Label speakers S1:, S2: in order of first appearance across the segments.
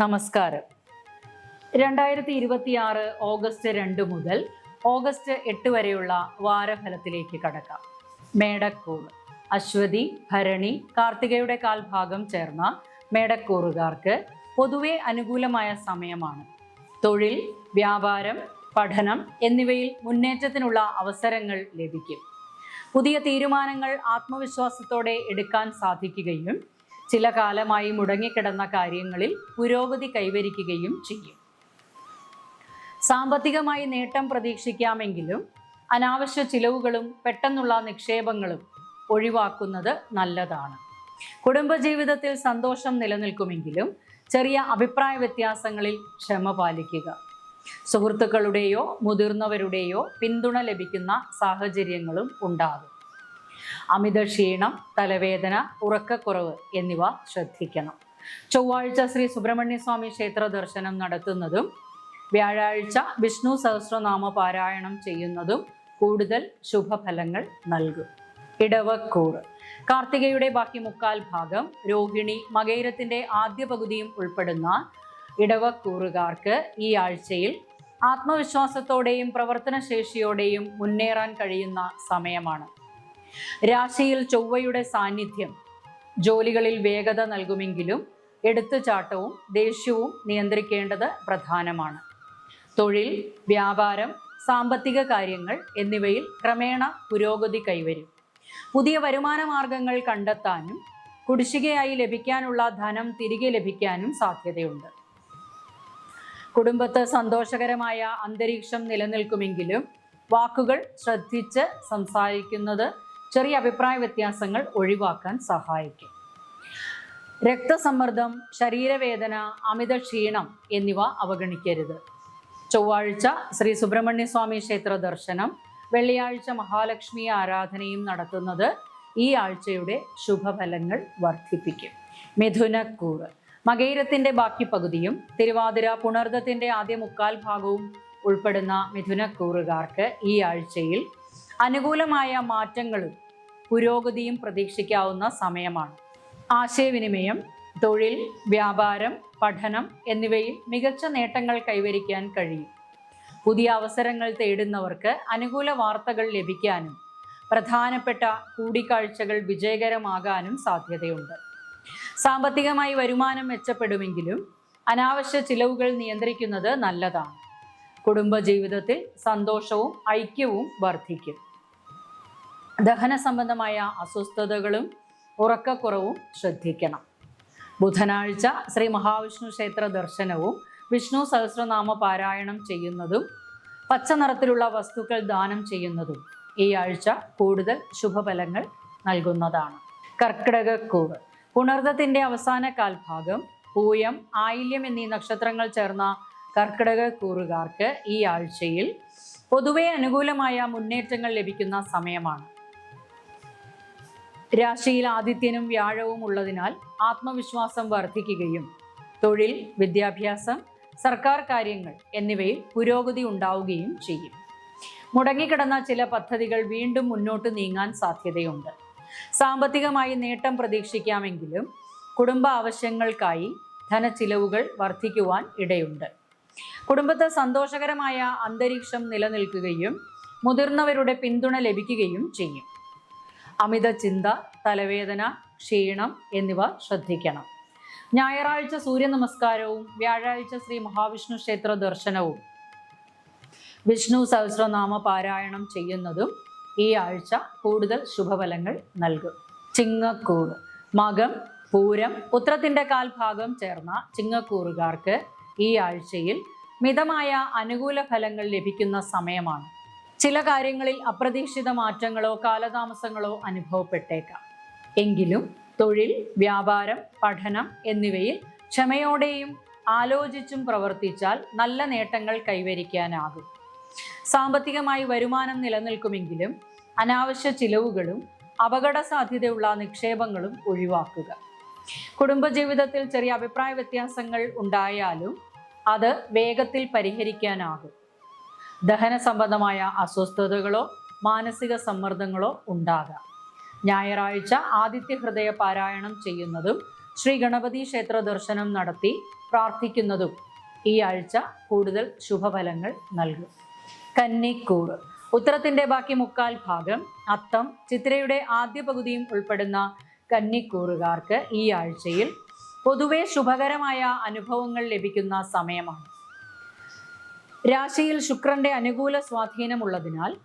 S1: നമസ്കാരം. 2026 ഓഗസ്റ്റ് 2 മുതൽ ഓഗസ്റ്റ് 8 വരെയുള്ള വാരഫലത്തിലേക്ക് കടക്കാം. മേടക്കൂർ അശ്വതി, ഭരണി, കാർത്തികയുടെ കാൽഭാഗം ചേർന്ന മേടക്കൂറുകാർക്ക് പൊതുവെ അനുകൂലമായ സമയമാണ്. തൊഴിൽ, വ്യാപാരം, പഠനം എന്നിവയിൽ മുന്നേറ്റത്തിനുള്ള അവസരങ്ങൾ ലഭിക്കും. പുതിയ തീരുമാനങ്ങൾ ആത്മവിശ്വാസത്തോടെ എടുക്കാൻ സാധിക്കുകയും ചില കാലമായി മുടങ്ങിക്കിടന്ന കാര്യങ്ങളിൽ പുരോഗതി കൈവരിക്കുകയും ചെയ്യും. സാമ്പത്തികമായി നേട്ടം പ്രതീക്ഷിക്കാമെങ്കിലും അനാവശ്യ ചിലവുകളും പെട്ടെന്നുള്ള നിക്ഷേപങ്ങളും ഒഴിവാക്കുന്നത് നല്ലതാണ്. കുടുംബജീവിതത്തിൽ സന്തോഷം നിലനിൽക്കുമെങ്കിലും ചെറിയ അഭിപ്രായ വ്യത്യാസങ്ങളിൽ ക്ഷമ പാലിക്കുക. സുഹൃത്തുക്കളുടെയോ മുതിർന്നവരുടെയോ പിന്തുണ ലഭിക്കുന്ന സാഹചര്യങ്ങളും ഉണ്ടാകും. അമിത ക്ഷീണം, തലവേദന, ഉറക്കക്കുറവ് എന്നിവ ശ്രദ്ധിക്കണം. ചൊവ്വാഴ്ച ശ്രീ സുബ്രഹ്മണ്യ സ്വാമി ക്ഷേത്ര ദർശനം നടത്തുന്നതും വ്യാഴാഴ്ച വിഷ്ണു സഹസ്രനാമ പാരായണം ചെയ്യുന്നതും കൂടുതൽ ശുഭഫലങ്ങൾ നൽകും. ഇടവക്കൂർ കാർത്തികയുടെ ബാക്കി മുക്കാൽ ഭാഗം, രോഹിണി, മകയിരത്തിന്റെ ആദ്യ പകുതിയും ഉൾപ്പെടുന്ന ഇടവക്കൂറുകാർക്ക് ഈ ആഴ്ചയിൽ ആത്മവിശ്വാസത്തോടെയും പ്രവർത്തനശേഷിയോടെയും മുന്നേറാൻ കഴിയുന്ന സമയമാണ്. രാശിയിൽ ചൊവ്വയുടെ സാന്നിധ്യം ജോലികളിൽ വേഗത നൽകുമെങ്കിലും എടുത്തുചാട്ടവും ദേഷ്യവും നിയന്ത്രിക്കേണ്ടത് പ്രധാനമാണ്. തൊഴിൽ, വ്യാപാരം, സാമ്പത്തിക കാര്യങ്ങൾ എന്നിവയിൽ ക്രമേണ പുരോഗതി കൈവരും. പുതിയ വരുമാന മാർഗങ്ങൾ കണ്ടെത്താനും കുടിശ്ശികയായി ലഭിക്കാനുള്ള ധനം തിരികെ ലഭിക്കാനും സാധ്യതയുണ്ട്. കുടുംബത്ത് സന്തോഷകരമായ അന്തരീക്ഷം നിലനിൽക്കുമെങ്കിലും വാക്കുകൾ ശ്രദ്ധിച്ച് സംസാരിക്കുന്നത് ചെറിയ അഭിപ്രായ വ്യത്യാസങ്ങൾ ഒഴിവാക്കാൻ സഹായിക്കും. രക്തസമ്മർദ്ദം, ശരീരവേദന, അമിത ക്ഷീണം എന്നിവ അവഗണിക്കരുത്. ചൊവ്വാഴ്ച ശ്രീ സുബ്രഹ്മണ്യ സ്വാമി ക്ഷേത്ര ദർശനം, വെള്ളിയാഴ്ച മഹാലക്ഷ്മി ആരാധനയും നടത്തുന്നത് ഈ ആഴ്ചയുടെ ശുഭഫലങ്ങൾ വർദ്ധിപ്പിക്കും. മിഥുനക്കൂർ മകയിരത്തിന്റെ ബാക്കി പകുതിയും തിരുവാതിര, പുണർദത്തിന്റെ ആദ്യ മുക്കാൽ ഭാഗവും ഉൾപ്പെടുന്ന മിഥുനക്കൂറുകാർക്ക് ഈ ആഴ്ചയിൽ അനുകൂലമായ മാറ്റങ്ങളും പുരോഗതിയും പ്രതീക്ഷിക്കാവുന്ന സമയമാണ്. ആശയവിനിമയം, തൊഴിൽ, വ്യാപാരം, പഠനം എന്നിവയിൽ മികച്ച നേട്ടങ്ങൾ കൈവരിക്കാൻ കഴിയും. പുതിയ അവസരങ്ങൾ തേടുന്നവർക്ക് അനുകൂല വാർത്തകൾ ലഭിക്കാനും പ്രധാനപ്പെട്ട കൂടിക്കാഴ്ചകൾ വിജയകരമാകാനും സാധ്യതയുണ്ട്. സാമ്പത്തികമായി വരുമാനം മെച്ചപ്പെടുമെങ്കിലും അനാവശ്യ ചിലവുകൾ നിയന്ത്രിക്കുന്നത് നല്ലതാണ്. കുടുംബജീവിതത്തിൽ സന്തോഷവും ഐക്യവും വർദ്ധിക്കും. ദഹന സംബന്ധമായ അസ്വസ്ഥതകളും ഉറക്കക്കുറവും ശ്രദ്ധിക്കണം. ബുധനാഴ്ച ശ്രീ മഹാവിഷ്ണു ക്ഷേത്ര ദർശനവും വിഷ്ണു സഹസ്രനാമ പാരായണം ചെയ്യുന്നതും പച്ച നിറത്തിലുള്ള വസ്തുക്കൾ ദാനം ചെയ്യുന്നതും ഈ ആഴ്ച കൂടുതൽ ശുഭഫലങ്ങൾ നൽകുന്നതാണ്. കർക്കിടകക്കൂർ പുണർദത്തിന്റെ അവസാന കാൽഭാഗം, പൂയം, ആയില്യം എന്നീ നക്ഷത്രങ്ങൾ ചേർന്ന കർക്കിടകക്കൂറുകാർക്ക് ഈ ആഴ്ചയിൽ പൊതുവെ അനുകൂലമായ മുന്നേറ്റങ്ങൾ ലഭിക്കുന്ന സമയമാണ്. രാശിയിൽ ആദിത്യനും വ്യാഴവും ഉള്ളതിനാൽ ആത്മവിശ്വാസം വർദ്ധിക്കുകയും തൊഴിൽ, വിദ്യാഭ്യാസം, സർക്കാർ കാര്യങ്ങൾ എന്നിവയിൽ പുരോഗതി ഉണ്ടാവുകയും ചെയ്യും. മുടങ്ങിക്കിടന്ന ചില പദ്ധതികൾ വീണ്ടും മുന്നോട്ട് നീങ്ങാൻ സാധ്യതയുണ്ട്. സാമ്പത്തികമായി നേട്ടം പ്രതീക്ഷിക്കാമെങ്കിലും കുടുംബ ആവശ്യങ്ങൾക്കായി ധനച്ചിലവുകൾ വർദ്ധിക്കുവാൻ ഇടയുണ്ട്. കുടുംബത്തെ സന്തോഷകരമായ അന്തരീക്ഷം നിലനിൽക്കുകയും മുതിർന്നവരുടെ പിന്തുണ ലഭിക്കുകയും ചെയ്യും. അമിത ചിന്ത, തലവേദന, ക്ഷീണം എന്നിവ ശ്രദ്ധിക്കണം. ഞായറാഴ്ച സൂര്യ നമസ്കാരവും വ്യാഴാഴ്ച ശ്രീ മഹാവിഷ്ണു ക്ഷേത്ര ദർശനവും വിഷ്ണു സഹസ്രനാമ പാരായണം ചെയ്യുന്നതും ഈ ആഴ്ച കൂടുതൽ ശുഭഫലങ്ങൾ നൽകും. ചിങ്ങക്കൂർ മകം, പൂരം, ഉത്രത്തിന്റെ കാൽഭാഗം ചേർന്ന ചിങ്ങക്കൂറുകാർക്ക് ഈ ആഴ്ചയിൽ മിതമായ അനുകൂല ഫലങ്ങൾ ലഭിക്കുന്ന സമയമാണ്. ചില കാര്യങ്ങളിൽ അപ്രതീക്ഷിത മാറ്റങ്ങളോ കാലതാമസങ്ങളോ അനുഭവപ്പെട്ടേക്കാം. എങ്കിലും തൊഴിൽ, വ്യാപാരം, പഠനം എന്നിവയിൽ ക്ഷമയോടെയും ആലോചിച്ചും പ്രവർത്തിച്ചാൽ നല്ല നേട്ടങ്ങൾ കൈവരിക്കാനാകും. സാമ്പത്തികമായി വരുമാനം നിലനിൽക്കുമെങ്കിലും അനാവശ്യ ചിലവുകളും അപകട സാധ്യതയുള്ള നിക്ഷേപങ്ങളും ഒഴിവാക്കുക. കുടുംബജീവിതത്തിൽ ചെറിയ അഭിപ്രായ വ്യത്യാസങ്ങൾ ഉണ്ടായാലും അത് വേഗത്തിൽ പരിഹരിക്കാനാകും. ദഹന സംബന്ധമായ അസ്വസ്ഥതകളോ മാനസിക സമ്മർദ്ദങ്ങളോ ഉണ്ടാകാം. ഞായറാഴ്ച ആദിത്യ ഹൃദയ പാരായണം ചെയ്യുന്നതും ശ്രീ ഗണപതി ക്ഷേത്ര ദർശനം നടത്തി പ്രാർത്ഥിക്കുന്നതും ഈ ആഴ്ച കൂടുതൽ ശുഭഫലങ്ങൾ നൽകും. കന്നിക്കൂറ്. ഉത്തരത്തിന്റെ ബാക്കി മുക്കാൽ ഭാഗം, അത്തം, ചിത്രയുടെ ആദ്യ പകുതിയും ഉൾപ്പെടുന്ന കന്നിക്കൂറുകാർക്ക് ഈ ആഴ്ചയിൽ പൊതുവെ ശുഭകരമായ അനുഭവങ്ങൾ ലഭിക്കുന്ന സമയമാണ്. രാശിയിൽ ശുക്രന്റെ അനുകൂല സ്വാധീനമുള്ളതിനാൽ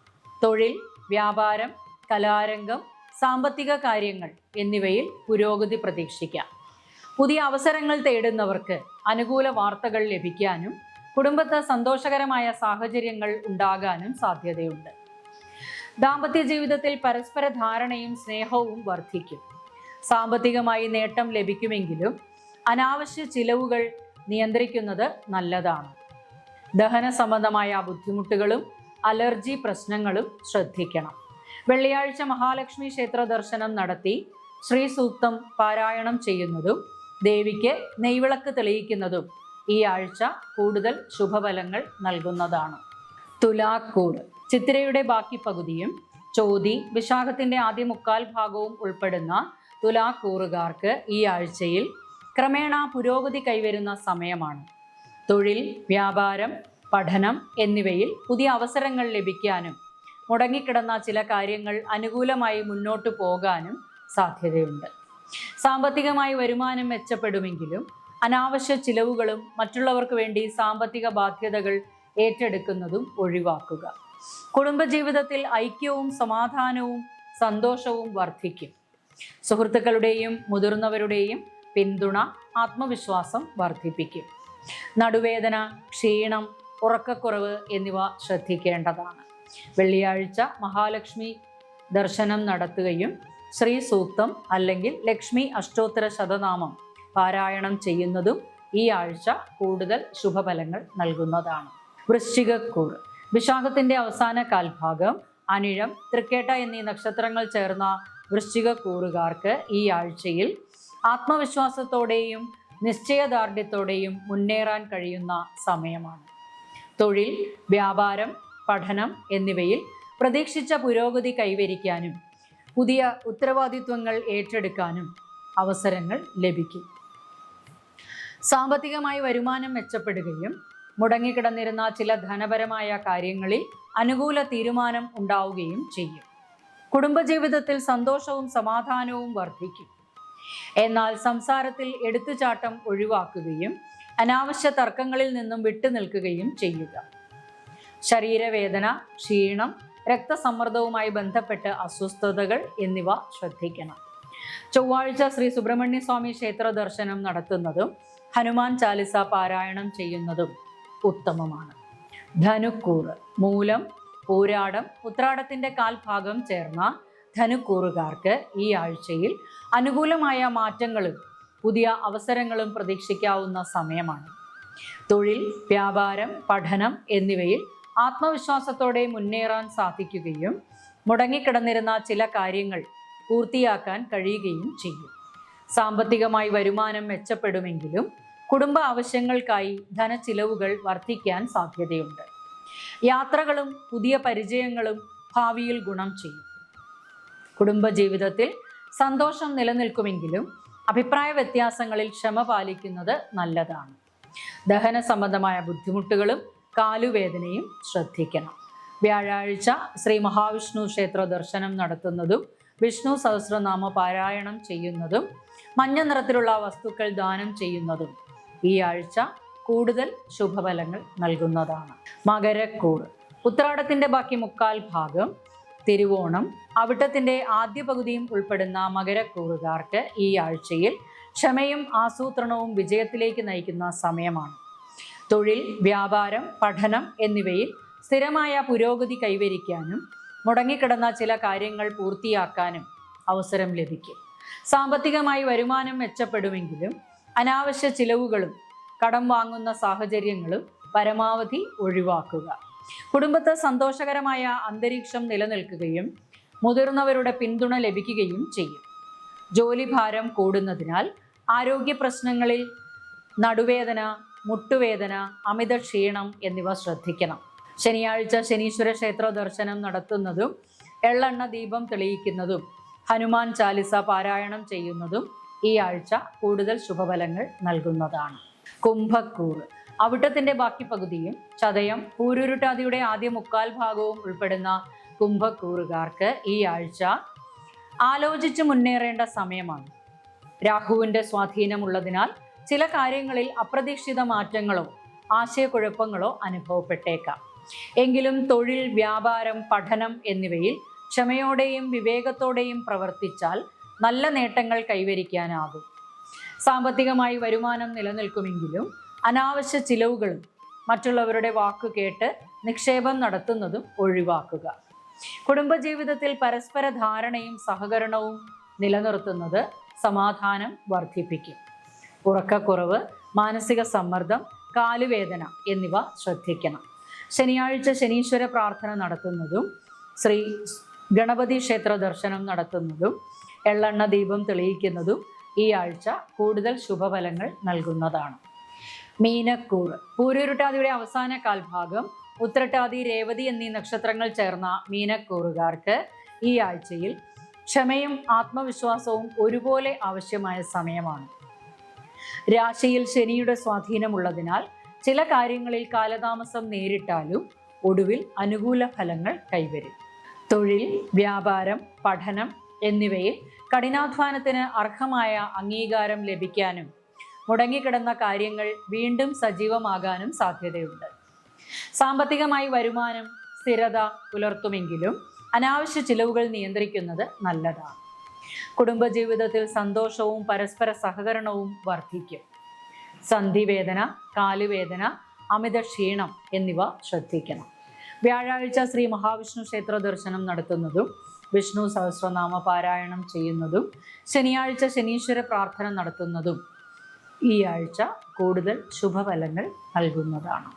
S1: തൊഴിൽ, വ്യാപാരം, കലാരംഗം, സാമ്പത്തിക കാര്യങ്ങൾ എന്നിവയിൽ പുരോഗതി പ്രതീക്ഷിക്കാം. പുതിയ അവസരങ്ങൾ തേടുന്നവർക്ക് അനുകൂല വാർത്തകൾ ലഭിക്കാനും കുടുംബത്ത് സന്തോഷകരമായ സാഹചര്യങ്ങൾ ഉണ്ടാകാനും സാധ്യതയുണ്ട്. ദാമ്പത്യ ജീവിതത്തിൽ പരസ്പര ധാരണയും സ്നേഹവും വർദ്ധിക്കും. സാമ്പത്തികമായി നേട്ടം ലഭിക്കുമെങ്കിലും അനാവശ്യ ചിലവുകൾ നിയന്ത്രിക്കുന്നത് നല്ലതാണ്. ദഹന സംബന്ധമായ ബുദ്ധിമുട്ടുകളും അലർജി പ്രശ്നങ്ങളും ശ്രദ്ധിക്കണം. വെള്ളിയാഴ്ച മഹാലക്ഷ്മി ക്ഷേത്ര ദർശനം നടത്തി ശ്രീ സൂക്തം പാരായണം ചെയ്യുന്നതും ദേവിക്ക് നെയ്വിളക്ക് തെളിയിക്കുന്നതും ഈ ആഴ്ച കൂടുതൽ ശുഭഫലങ്ങൾ നൽകുന്നതാണ്. തുലാക്കൂറ്. ചിത്തിരയുടെ ബാക്കി പകുതിയും ചോതി, വിശാഖത്തിന്റെ ആദ്യ മുക്കാൽ ഭാഗവും ഉൾപ്പെടുന്ന തുലാക്കൂറുകാർക്ക് ഈ ആഴ്ചയിൽ ക്രമേണ പുരോഗതി കൈവരുന്ന സമയമാണ്. തൊഴിൽ, വ്യാപാരം, പഠനം എന്നിവയിൽ പുതിയ അവസരങ്ങൾ ലഭിക്കാനും മുടങ്ങിക്കിടന്ന ചില കാര്യങ്ങൾ അനുകൂലമായി മുന്നോട്ട് പോകാനും സാധ്യതയുണ്ട്. സാമ്പത്തികമായി വരുമാനം മെച്ചപ്പെടുമെങ്കിലും അനാവശ്യ ചിലവുകളും മറ്റുള്ളവർക്ക് വേണ്ടി സാമ്പത്തിക ബാധ്യതകൾ ഏറ്റെടുക്കുന്നതും ഒഴിവാക്കുക. കുടുംബജീവിതത്തിൽ ഐക്യവും സമാധാനവും സന്തോഷവും വർദ്ധിക്കും. സുഹൃത്തുക്കളുടെയും മുതിർന്നവരുടെയും പിന്തുണ ആത്മവിശ്വാസം വർദ്ധിപ്പിക്കും. നടുവേദന, ക്ഷീണം, ഉറക്കക്കുറവ് എന്നിവ ശ്രദ്ധിക്കേണ്ടതാണ്. വെള്ളിയാഴ്ച മഹാലക്ഷ്മി ദർശനം നടത്തുകയും ശ്രീ സൂക്തം അല്ലെങ്കിൽ ലക്ഷ്മി അഷ്ടോത്തര ശതനാമം പാരായണം ചെയ്യുന്നതും ഈ ആഴ്ച കൂടുതൽ ശുഭഫലങ്ങൾ നൽകുന്നതാണ്. വൃശ്ചികക്കൂറ്. വിശാഖത്തിന്റെ അവസാന കാൽഭാഗം, അനിഴം, തൃക്കേട്ട എന്നീ നക്ഷത്രങ്ങൾ ചേർന്ന വൃശ്ചികക്കൂറുകാർക്ക് ഈ ആഴ്ചയിൽ ആത്മവിശ്വാസത്തോടെയും നിശ്ചയദാർഢ്യത്തോടെയും മുന്നേറാൻ കഴിയുന്ന സമയമാണ്. തൊഴിൽ, വ്യാപാരം, പഠനം എന്നിവയിൽ പ്രതീക്ഷിച്ച പുരോഗതി കൈവരിക്കാനും പുതിയ ഉത്തരവാദിത്വങ്ങൾ ഏറ്റെടുക്കാനും അവസരങ്ങൾ ലഭിക്കും. സാമ്പത്തികമായി വരുമാനം മെച്ചപ്പെടുകയും മുടങ്ങിക്കിടന്നിരുന്ന ചില ധനപരമായ കാര്യങ്ങളിൽ അനുകൂല തീരുമാനം ഉണ്ടാവുകയും ചെയ്യും. കുടുംബജീവിതത്തിൽ സന്തോഷവും സമാധാനവും വർദ്ധിക്കും. എന്നാൽ സംസാരത്തിൽ എടുത്തുചാട്ടം ഒഴിവാക്കുകയും അനാവശ്യ തർക്കങ്ങളിൽ നിന്നും വിട്ടുനിൽക്കുകയും ചെയ്യുക. ശരീരവേദന, ക്ഷീണം, രക്തസമ്മർദ്ദവുമായി ബന്ധപ്പെട്ട് അസ്വസ്ഥതകൾ എന്നിവ ശ്രദ്ധിക്കണം. ചൊവ്വാഴ്ച ശ്രീ സുബ്രഹ്മണ്യ സ്വാമി ക്ഷേത്ര ദർശനം നടത്തുന്നതും ഹനുമാൻ ചാലിസ പാരായണം ചെയ്യുന്നതും ഉത്തമമാണ്. ധനുക്കൂറ്. മൂലം, പൂരാടം, ഉത്രാടത്തിന്റെ കാൽഭാഗം ചേർന്ന ധനുക്കൂറുകാർക്ക് ഈ ആഴ്ചയിൽ അനുകൂലമായ മാറ്റങ്ങളും പുതിയ അവസരങ്ങളും പ്രതീക്ഷിക്കാവുന്ന സമയമാണ്. തൊഴിൽ, വ്യാപാരം, പഠനം എന്നിവയിൽ ആത്മവിശ്വാസത്തോടെ മുന്നേറാൻ സാധിക്കുകയും മുടങ്ങിക്കിടന്നിരുന്ന ചില കാര്യങ്ങൾ പൂർത്തിയാക്കാൻ കഴിയുകയും ചെയ്യും. സാമ്പത്തികമായി വരുമാനം മെച്ചപ്പെടുമെങ്കിലും കുടുംബ ആവശ്യങ്ങൾക്കായി ധനച്ചിലവുകൾ വർദ്ധിക്കാൻ സാധ്യതയുണ്ട്. യാത്രകളും പുതിയ പരിചയങ്ങളും ഭാവിയിൽ ഗുണം ചെയ്യും. കുടുംബജീവിതത്തിൽ സന്തോഷം നിലനിൽക്കുമെങ്കിലും അഭിപ്രായ വ്യത്യാസങ്ങളിൽ ക്ഷമ പാലിക്കുന്നത് നല്ലതാണ്. ദഹന സംബന്ധമായ ബുദ്ധിമുട്ടുകളും കാലുവേദനയും ശ്രദ്ധിക്കണം. വ്യാഴാഴ്ച ശ്രീ മഹാവിഷ്ണു ക്ഷേത്ര ദർശനം നടത്തുന്നതും വിഷ്ണു സഹസ്രനാമ പാരായണം ചെയ്യുന്നതും മഞ്ഞ നിറത്തിലുള്ള വസ്തുക്കൾ ദാനം ചെയ്യുന്നതും ഈ ആഴ്ച കൂടുതൽ ശുഭഫലങ്ങൾ നൽകുന്നതാണ്. മകരക്കൂറ്. ഉത്രാടത്തിന്റെ ബാക്കി മുക്കാൽ ഭാഗം, തിരുവോണം, അവിട്ടത്തിന്റെ ആദ്യ പകുതിയും ഉൾപ്പെടുന്ന മകരക്കൂറുകാർക്ക് ഈ ആഴ്ചയിൽ ക്ഷമയും ആസൂത്രണവും വിജയത്തിലേക്ക് നയിക്കുന്ന സമയമാണ്. തൊഴിൽ, വ്യാപാരം, പഠനം എന്നിവയിൽ സ്ഥിരമായ പുരോഗതി കൈവരിക്കാനും മുടങ്ങിക്കിടന്ന ചില കാര്യങ്ങൾ പൂർത്തിയാക്കാനും അവസരം ലഭിക്കും. സാമ്പത്തികമായി വരുമാനം മെച്ചപ്പെടുമെങ്കിലും അനാവശ്യ ചിലവുകളും കടം വാങ്ങുന്ന സാഹചര്യങ്ങളും പരമാവധി ഒഴിവാക്കുക. കുടുംബത്ത് സന്തോഷകരമായ അന്തരീക്ഷം നിലനിൽക്കുകയും മുതിർന്നവരുടെ പിന്തുണ ലഭിക്കുകയും ചെയ്യും. ജോലിഭാരം കൂടുന്നതിനാൽ ആരോഗ്യ പ്രശ്നങ്ങളിൽ നടുവേദന, മുട്ടുവേദന, അമിത ക്ഷീണം എന്നിവ ശ്രദ്ധിക്കണം. ശനിയാഴ്ച ശനീശ്വര ക്ഷേത്ര ദർശനം നടത്തുന്നതും എള്ളെണ്ണ ദീപം തെളിയിക്കുന്നതും ഹനുമാൻ ചാലിസ പാരായണം ചെയ്യുന്നതും ഈ ആഴ്ച കൂടുതൽ ശുഭഫലങ്ങൾ നൽകുന്നതാണ്. കുംഭക്കൂറ് അവിട്ടത്തിന്റെ ബാക്കി പകുതിയും ചതയം പൂരുരുട്ടാതിയുടെ ആദ്യ മുക്കാൽ ഭാഗവും ഉൾപ്പെടുന്ന കുംഭക്കൂറുകാർക്ക് ഈ ആഴ്ച ആലോചിച്ച് മുന്നേറേണ്ട സമയമാണ്. രാഹുവിന്റെ സ്വാധീനമുള്ളതിനാൽ ചില കാര്യങ്ങളിൽ അപ്രതീക്ഷിത മാറ്റങ്ങളോ ആശയക്കുഴപ്പങ്ങളോ അനുഭവപ്പെട്ടേക്കാം. എങ്കിലും തൊഴിൽ, വ്യാപാരം, പഠനം എന്നിവയിൽ ക്ഷമയോടെയും വിവേകത്തോടെയും പ്രവർത്തിച്ചാൽ നല്ല നേട്ടങ്ങൾ കൈവരിക്കാനാകും. സാമ്പത്തികമായി വരുമാനം നിലനിൽക്കുമെങ്കിലും അനാവശ്യ ചിലവുകളും മറ്റുള്ളവരുടെ വാക്കു കേട്ട് നിക്ഷേപം നടത്തുന്നതും ഒഴിവാക്കുക. കുടുംബജീവിതത്തിൽ പരസ്പര ധാരണയും സഹകരണവും നിലനിർത്തുന്നത് സമാധാനം വർദ്ധിപ്പിക്കും. ഉറക്കക്കുറവ്, മാനസിക സമ്മർദ്ദം, കാലുവേദന എന്നിവ ശ്രദ്ധിക്കണം. ശനിയാഴ്ച ശനീശ്വര പ്രാർത്ഥന നടത്തുന്നതും ശ്രീ ഗണപതി ക്ഷേത്ര ദർശനം നടത്തുന്നതും എള്ളെണ്ണ ദീപം തെളിയിക്കുന്നതും ഈ ആഴ്ച കൂടുതൽ ശുഭഫലങ്ങൾ നൽകുന്നതാണ്. മീനക്കൂറ് പൂരുരുട്ടാതിയുടെ അവസാന കാൽഭാഗം ഉത്രട്ടാതി, രേവതി എന്നീ നക്ഷത്രങ്ങൾ ചേർന്ന മീനക്കൂറുകാർക്ക് ഈ ആഴ്ചയിൽ ക്ഷമയും ആത്മവിശ്വാസവും ഒരുപോലെ ആവശ്യമായ സമയമാണ്. രാശിയിൽ ശനിയുടെ സ്വാധീനമുള്ളതിനാൽ ചില കാര്യങ്ങളിൽ കാലതാമസം നേരിട്ടാലും ഒടുവിൽ അനുകൂല ഫലങ്ങൾ കൈവരും. തൊഴിൽ, വ്യാപാരം, പഠനം എന്നിവയിൽ കഠിനാധ്വാനത്തിന് അർഹമായ അംഗീകാരം ലഭിക്കാനും മുടങ്ങിക്കിടന്ന കാര്യങ്ങൾ വീണ്ടും സജീവമാകാനും സാധ്യതയുണ്ട്. സാമ്പത്തികമായി വരുമാനം സ്ഥിരത പുലർത്തുമെങ്കിലും അനാവശ്യ ചിലവുകൾ നിയന്ത്രിക്കുന്നത് നല്ലതാണ്. കുടുംബജീവിതത്തിൽ സന്തോഷവും പരസ്പര സഹകരണവും വർദ്ധിക്കും. സന്ധിവേദന, കാലുവേദന, അമിത ക്ഷീണം എന്നിവ ശ്രദ്ധിക്കണം. വ്യാഴാഴ്ച ശ്രീ മഹാവിഷ്ണു ക്ഷേത്ര ദർശനം നടത്തുന്നതും വിഷ്ണു സഹസ്രനാമ പാരായണം ചെയ്യുന്നതും ശനിയാഴ്ച ശനീശ്വര പ്രാർത്ഥന നടത്തുന്നതും ഈ ആഴ്ച കൂടുതൽ ശുഭഫലങ്ങൾ നൽകുന്നതാണ്.